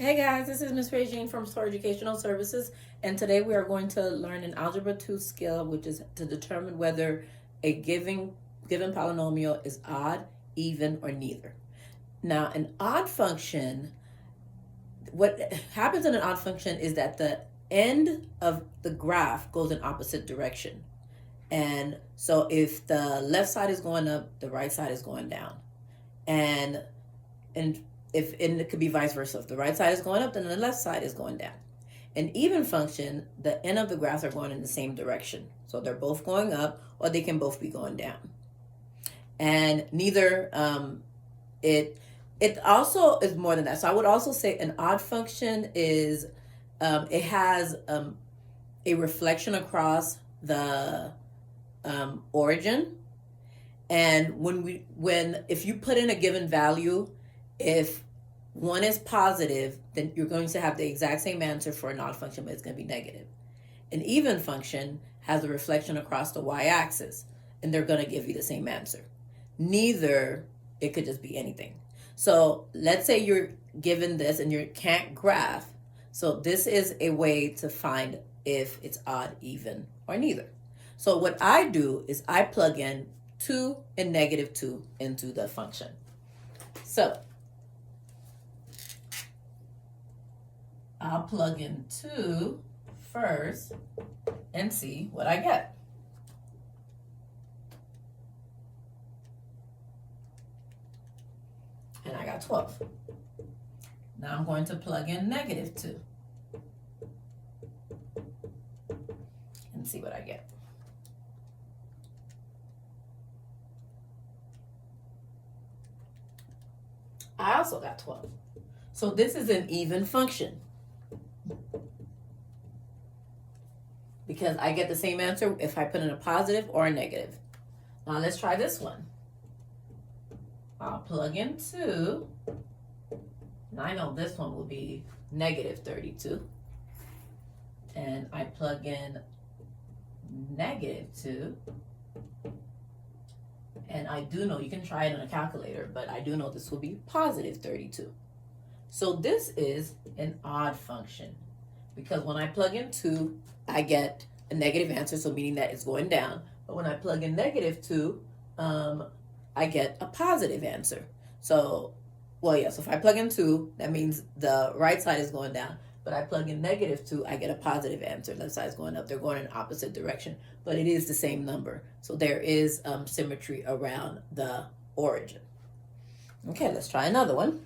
Hey guys, this is Miss Regine from Store Educational Services, and today we are going to learn an Algebra 2 skill, which is to determine whether a given polynomial is odd, even, or neither. Now, an odd function, what happens in an odd function is that the end of the graph goes in opposite direction. And so if the left side is going up, the right side is going down. And it could be vice versa. If the right side is going up, then the left side is going down. An even function, the end of the graphs are going in the same direction. So they're both going up, or they can both be going down. And neither, it also is more than that. So I would also say an odd function is, it has a reflection across the origin. And if you put in a given value, if one is positive, then you're going to have the exact same answer for an odd function, but it's going to be negative. An even function has a reflection across the y-axis, and they're going to give you the same answer. Neither, it could just be anything. So let's say you're given this and you can't graph. So this is a way to find if it's odd, even, or neither. So what I do is I plug in 2 and negative 2 into the function. So I'll plug in 2 first and see what I get. And I got 12. Now I'm going to plug in negative 2 and see what I get. I also got 12. So this is an even function, because I get the same answer if I put in a positive or a negative. Now let's try this one. I'll plug in 2. And I know this one will be negative 32. And I plug in negative 2. And I do know, you can try it on a calculator, but I do know this will be positive 32. So this is an odd function, because when I plug in 2, I get a negative answer, so meaning that it's going down. But when I plug in negative 2, I get a positive answer. So, so if I plug in 2, that means the right side is going down. But I plug in negative 2, I get a positive answer. Left side is going up. They're going in opposite direction, but it is the same number. So there is symmetry around the origin. Okay, let's try another one.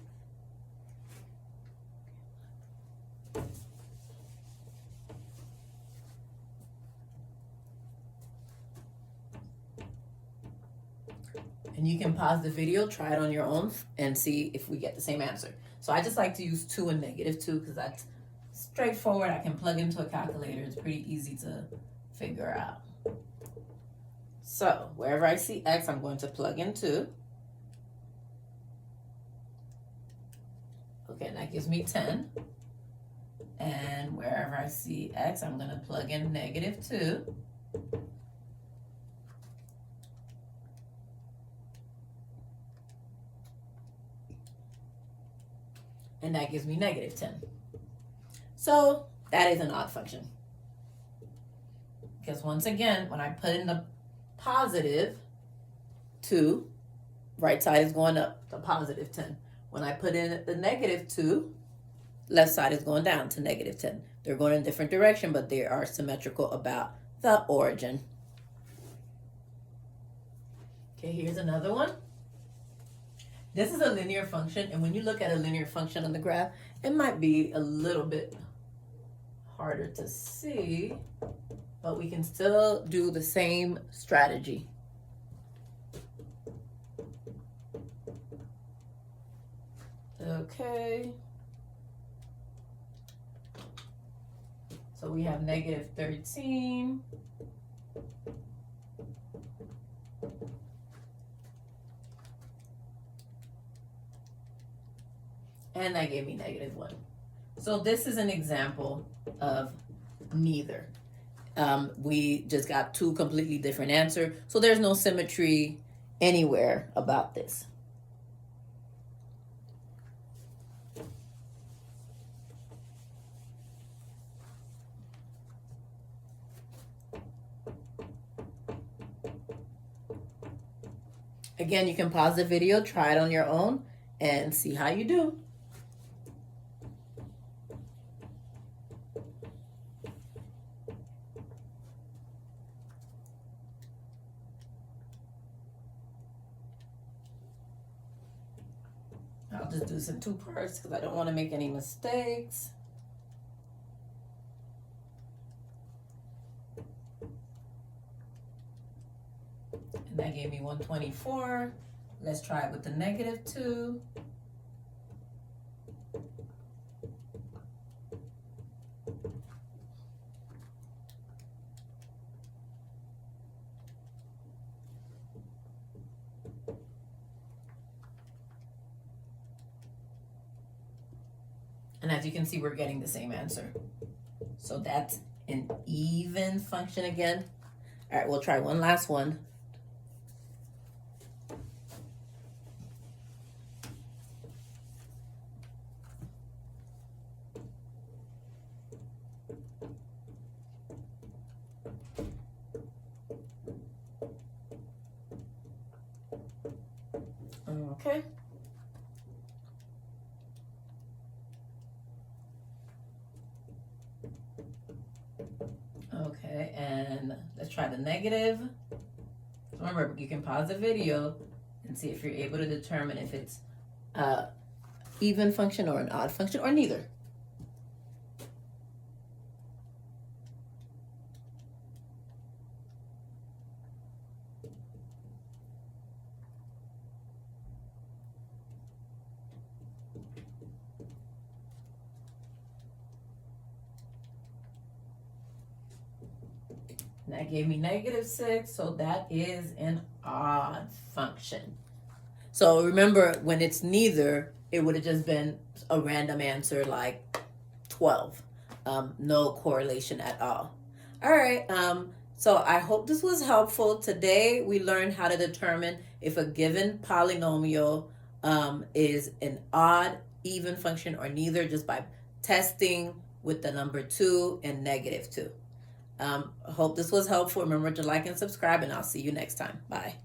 And you can pause the video, try it on your own, and see if we get the same answer. So I just like to use 2 and negative 2 because that's straightforward. I can plug into a calculator. It's pretty easy to figure out. So wherever I see x, I'm going to plug in 2. Okay, and that gives me 10. And wherever I see x, I'm going to plug in negative 2. And that gives me negative 10. So that is an odd function. Because once again, when I put in the positive 2, right side is going up to positive 10. When I put in the negative 2, left side is going down to negative 10. They're going in a different direction, but they are symmetrical about the origin. Okay, here's another one. This is a linear function, and when you look at a linear function on the graph, it might be a little bit harder to see, but we can still do the same strategy. Okay. So we have negative 13. And that gave me negative 1. So this is an example of neither. We just got 2 completely different answers. So there's no symmetry anywhere about this. Again, you can pause the video, try it on your own, and see how you do. I'll just do some 2 parts because I don't want to make any mistakes. And that gave me 124. Let's try it with the -2. And as you can see, we're getting the same answer. So that's an even function again. All right, we'll try one last one. Okay. Okay, and let's try the negative. Remember, you can pause the video and see if you're able to determine if it's even function or an odd function or neither. And that gave me -6, so that is an odd function. So remember, when it's neither, it would have just been a random answer like 12. No correlation at all. All right, so I hope this was helpful. Today we learned how to determine if a given polynomial is an odd, even function, or neither, just by testing with the number 2 and -2. I hope this was helpful. Remember to like and subscribe, and I'll see you next time. Bye.